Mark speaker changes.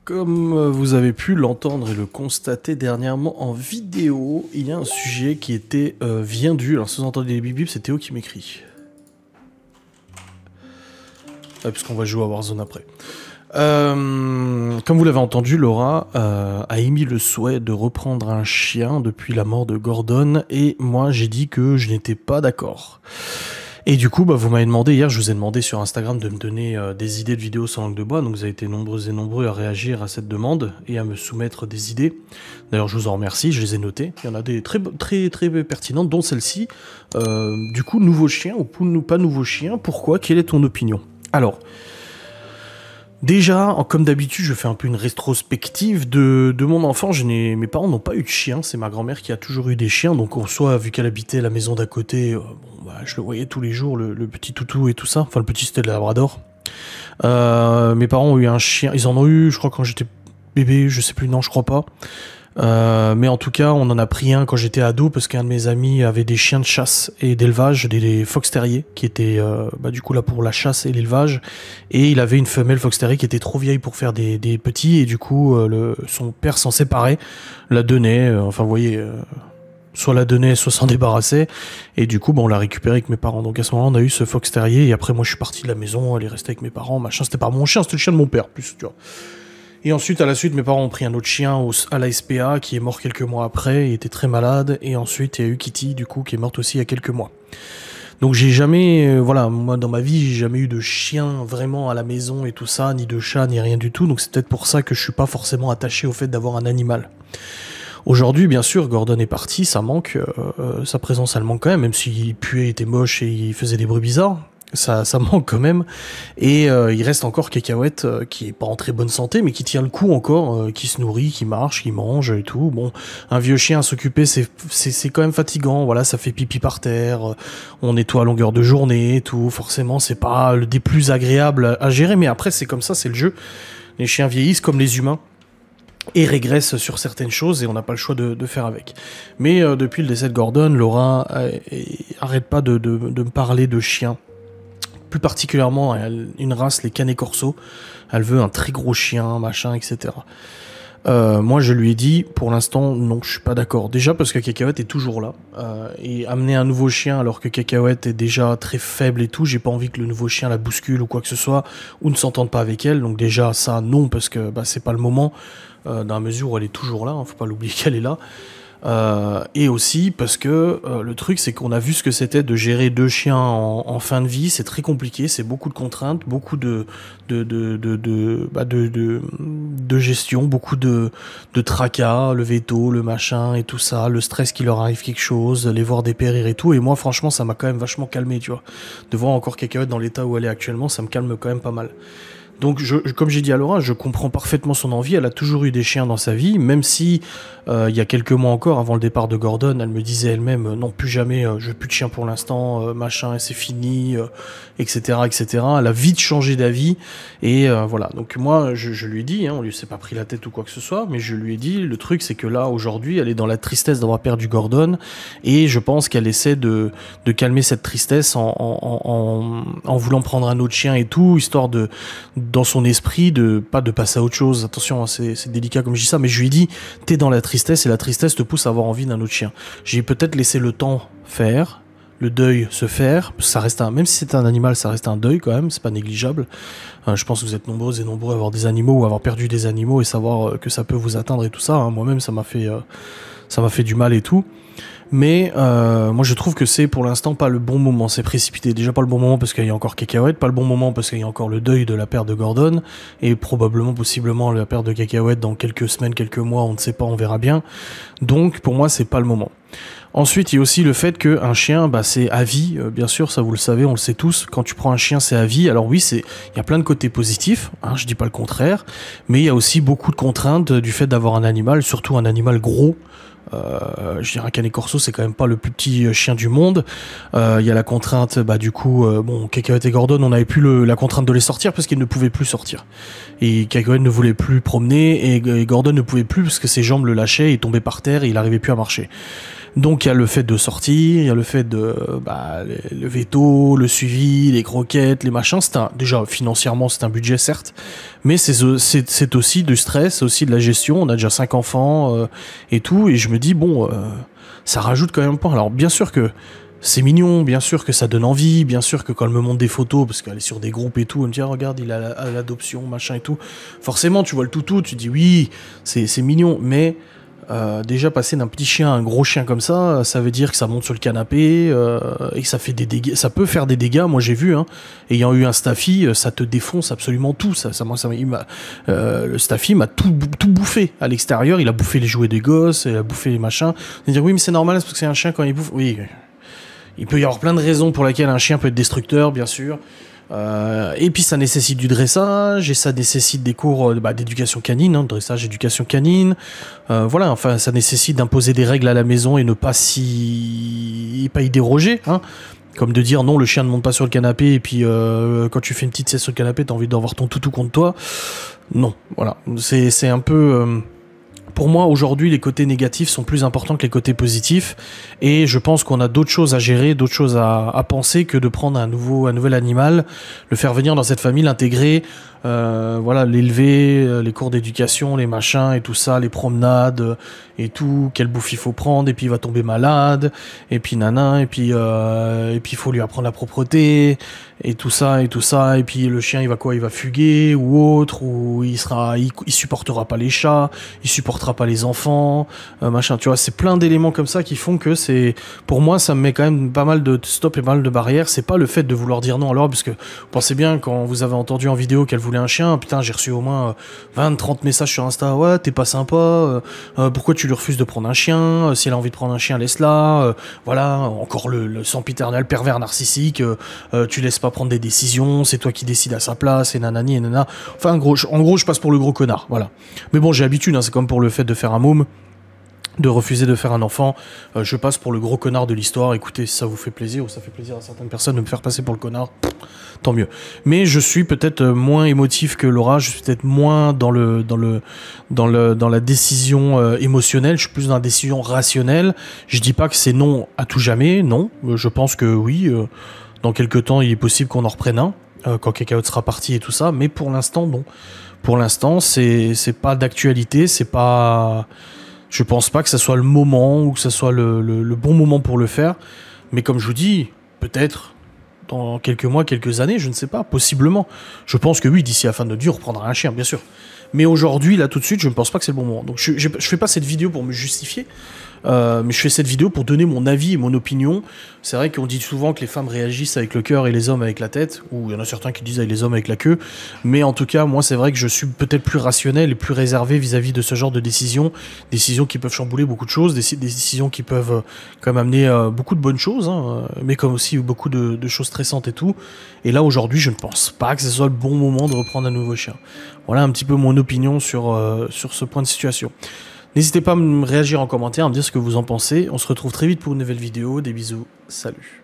Speaker 1: Comme vous avez pu l'entendre et le constater dernièrement en vidéo, il y a un sujet qui était viendu. Alors si vous entendez les bip bip, c'est Théo qui m'écrit. Puisqu'on va jouer à Warzone après. Comme vous l'avez entendu, Laura a émis le souhait de reprendre un chien depuis la mort de Gordon, et moi j'ai dit que je n'étais pas d'accord. Et du coup, vous m'avez demandé, hier je vous ai demandé sur Instagram de me donner des idées de vidéos sans langue de bois, donc vous avez été nombreux et nombreux à réagir à cette demande et à me soumettre des idées. D'ailleurs je vous en remercie, je les ai notées. Il y en a des très pertinentes, dont celle-ci. Du coup, nouveau chien ou pas nouveau chien, pourquoi? Quelle est ton opinion? Alors, déjà, comme d'habitude, je fais un peu une rétrospective de mon enfance. Mes parents n'ont pas eu de chien, c'est ma grand-mère qui a toujours eu des chiens, donc en soi, vu qu'elle habitait la maison d'à côté, je le voyais tous les jours, le petit toutou et tout ça. Enfin, le petit, c'était le Labrador. Mes parents ont eu un chien, ils en ont eu, je crois, quand j'étais bébé, je sais plus, non, je crois pas. Mais en tout cas, on en a pris un quand j'étais ado parce qu'un de mes amis avait des chiens de chasse et d'élevage, des fox terriers qui étaient du coup là pour la chasse et l'élevage, et il avait une femelle fox terrier qui était trop vieille pour faire des petits, et du coup son père s'en séparait, la donnait, enfin vous voyez, soit la donnait soit s'en débarrassait, et du coup on l'a récupéré avec mes parents. Donc à ce moment là on a eu ce fox terrier, et après moi je suis parti de la maison, elle est restée avec mes parents, machin. C'était pas mon chien, c'était le chien de mon père plus, tu vois. Et ensuite, à la suite, mes parents ont pris un autre chien à la SPA qui est mort quelques mois après, il était très malade. Et ensuite, il y a eu Kitty, du coup, qui est morte aussi il y a quelques mois. Donc j'ai jamais, voilà, moi dans ma vie, j'ai jamais eu de chien vraiment à la maison et tout ça, ni de chat, ni rien du tout. Donc c'est peut-être pour ça que je suis pas forcément attaché au fait d'avoir un animal. Aujourd'hui, bien sûr, Gordon est parti, ça manque, sa présence, elle manque quand même s'il puait, était moche et il faisait des bruits bizarres. Ça manque quand même, et il reste encore Cacahuète qui est pas en très bonne santé mais qui tient le coup encore, qui se nourrit, qui marche, qui mange et tout. Bon, un vieux chien à s'occuper, c'est quand même fatigant, voilà, ça fait pipi par terre, on nettoie à longueur de journée et tout, forcément c'est pas le des plus agréables à gérer, mais après c'est comme ça, c'est le jeu. Les chiens vieillissent comme les humains et régresse sur certaines choses, et on n'a pas le choix de faire avec. Mais depuis le décès de Gordon, Laura arrête pas de me parler de chiens. Plus particulièrement une race, les Canet Corso. Elle veut un très gros chien, machin, etc. Moi, je lui ai dit, pour l'instant, non, je suis pas d'accord. Déjà parce que Cacahuète est toujours là. Et amener un nouveau chien alors que Cacahuète est déjà très faible et tout, j'ai pas envie que le nouveau chien la bouscule ou quoi que ce soit, ou ne s'entende pas avec elle. Donc déjà, ça, non, parce que c'est pas le moment, dans la mesure où elle est toujours là, hein, faut pas l'oublier qu'elle est là. Et aussi parce que le truc c'est qu'on a vu ce que c'était de gérer deux chiens en fin de vie, c'est très compliqué, c'est beaucoup de contraintes, beaucoup de gestion, beaucoup de tracas, le veto, le machin et tout ça, le stress qu'il leur arrive quelque chose, les voir dépérir et tout. Et moi franchement ça m'a quand même vachement calmé, tu vois, de voir encore Cacahuète dans l'état où elle est actuellement, ça me calme quand même pas mal. Donc, comme j'ai dit à Laura, je comprends parfaitement son envie. Elle a toujours eu des chiens dans sa vie, même si il y a quelques mois encore, avant le départ de Gordon, elle me disait elle-même non, plus jamais, je veux plus de chien pour l'instant, machin, c'est fini, etc., etc. Elle a vite changé d'avis, et voilà. Donc moi, je lui ai dit, hein, on lui s'est pas pris la tête ou quoi que ce soit, mais je lui ai dit, le truc c'est que là, aujourd'hui, elle est dans la tristesse d'avoir perdu Gordon, et je pense qu'elle essaie de calmer cette tristesse en voulant prendre un autre chien et tout, histoire dans son esprit, pas de passer à autre chose. Attention, hein, c'est délicat comme je dis ça, mais je lui ai dit, t'es dans la tristesse et la tristesse te pousse à avoir envie d'un autre chien. J'ai peut-être laissé le temps faire, le deuil se faire, ça reste même si c'est un animal, ça reste un deuil quand même, c'est pas négligeable. Je pense que vous êtes nombreux et nombreux à avoir des animaux ou à avoir perdu des animaux et savoir que ça peut vous atteindre et tout ça, hein. Moi-même ça m'a fait du mal et tout. Mais moi je trouve que c'est pour l'instant pas le bon moment, c'est précipité. Déjà pas le bon moment parce qu'il y a encore Cacahuète, pas le bon moment parce qu'il y a encore le deuil de la perte de Gordon, et probablement, possiblement, la perte de Cacahuète dans quelques semaines, quelques mois, on ne sait pas, on verra bien. Donc pour moi c'est pas le moment. Ensuite, il y a aussi le fait qu'un chien, c'est à vie, bien sûr, ça vous le savez, on le sait tous, quand tu prends un chien, c'est à vie. Alors oui, il y a plein de côtés positifs, hein, je dis pas le contraire, mais il y a aussi beaucoup de contraintes du fait d'avoir un animal, surtout un animal gros. Je dirais un Canet Corso, c'est quand même pas le plus petit chien du monde. Il y a la contrainte, du coup, Cacahuète et Gordon, on n'avait plus la contrainte de les sortir parce qu'ils ne pouvaient plus sortir. Et Cacahuète ne voulait plus promener, et Gordon ne pouvait plus parce que ses jambes le lâchaient, il tombait par terre et il n'arrivait plus à marcher. Donc il y a le fait de sortir, il y a le fait de le veto, le suivi, les croquettes, les machins. Déjà financièrement c'est un budget certes, mais c'est aussi du stress, c'est aussi de la gestion. On a déjà 5 enfants et tout, et je me dis bon, ça rajoute quand même un point. Alors bien sûr que c'est mignon, bien sûr que ça donne envie, bien sûr que quand elle me montre des photos, parce qu'elle est sur des groupes et tout, elle me dit ah, regarde il a l'adoption machin et tout. Forcément tu vois le toutou, tu dis oui c'est mignon, mais déjà passer d'un petit chien à un gros chien comme ça veut dire que ça monte sur le canapé et que ça fait des dégâts, ça peut faire des dégâts. Moi j'ai vu, hein, ayant eu un Staffy, ça te défonce absolument tout. Le Staffy m'a tout bouffé à l'extérieur. Il a bouffé les jouets des gosses, il a bouffé les machins. On va dire oui mais c'est normal, c'est parce que c'est un chien quand il bouffe. Oui, il peut y avoir plein de raisons pour lesquelles un chien peut être destructeur, bien sûr. Et puis ça nécessite du dressage et ça nécessite des cours d'éducation canine, hein, dressage, éducation canine. Voilà, enfin ça nécessite d'imposer des règles à la maison et ne pas y déroger, hein. Comme de dire non, le chien ne monte pas sur le canapé et puis quand tu fais une petite sieste sur le canapé, t'as envie d'avoir ton toutou contre toi. Non, voilà, c'est un peu. Pour moi, aujourd'hui, les côtés négatifs sont plus importants que les côtés positifs. Et je pense qu'on a d'autres choses à gérer, d'autres choses à penser que de prendre un nouvel animal, le faire venir dans cette famille, l'intégrer, voilà, l'élever, les cours d'éducation, les machins et tout ça, les promenades et tout, quelle bouffe il faut prendre, et puis il va tomber malade, et puis nanan, et puis il faut lui apprendre la propreté, et tout ça, et puis le chien il va quoi, il va fuguer, ou autre, ou il supportera pas les chats, il supportera pas les enfants, machin, tu vois, c'est plein d'éléments comme ça qui font que pour moi ça me met quand même pas mal de stop et pas mal de barrières. C'est pas le fait de vouloir dire non à Laura, parce que vous pensez bien, quand vous avez entendu en vidéo qu'elle voulait un chien, putain j'ai reçu au moins 20-30 messages sur Insta, ouais t'es pas sympa, pourquoi tu lui refuses de prendre un chien, si elle a envie de prendre un chien laisse-la, voilà, encore le sempiternel pervers narcissique, tu laisses pas prendre des décisions, c'est toi qui décides à sa place, et nanani et nana, enfin en gros je passe pour le gros connard, voilà. Mais bon j'ai l'habitude, hein, c'est comme pour le fait de faire un môme, de refuser de faire un enfant, je passe pour le gros connard de l'histoire. Écoutez, si ça vous fait plaisir, ou ça fait plaisir à certaines personnes de me faire passer pour le connard, tant mieux. Mais je suis peut-être moins émotif que Laura, je suis peut-être moins dans la décision émotionnelle, je suis plus dans la décision rationnelle. Je dis pas que c'est non à tout jamais, non, je pense que oui, dans quelques temps il est possible qu'on en reprenne un, quand Kakaote sera parti et tout ça, mais pour l'instant non. Pour l'instant c'est pas d'actualité, c'est pas... Je pense pas que ça soit le moment ou que ça soit le bon moment pour le faire. Mais comme je vous dis, peut-être dans quelques mois, quelques années, je ne sais pas, possiblement. Je pense que oui, d'ici la fin de notre vie, on reprendra un chien, bien sûr. Mais aujourd'hui, là, tout de suite, je ne pense pas que c'est le bon moment. Donc je fais pas cette vidéo pour me justifier. Mais je fais cette vidéo pour donner mon avis et mon opinion. C'est vrai qu'on dit souvent que les femmes réagissent avec le cœur et les hommes avec la tête, ou il y en a certains qui disent avec les hommes avec la queue, mais en tout cas moi c'est vrai que je suis peut-être plus rationnel et plus réservé vis-à-vis de ce genre de décisions qui peuvent chambouler beaucoup de choses, des décisions qui peuvent quand même amener beaucoup de bonnes choses, hein, mais comme aussi beaucoup de choses stressantes et tout. Et là aujourd'hui je ne pense pas que ce soit le bon moment de reprendre un nouveau chien. Voilà un petit peu mon opinion sur ce point de situation. N'hésitez pas à me réagir en commentaire, à me dire ce que vous en pensez. On se retrouve très vite pour une nouvelle vidéo. Des bisous, salut.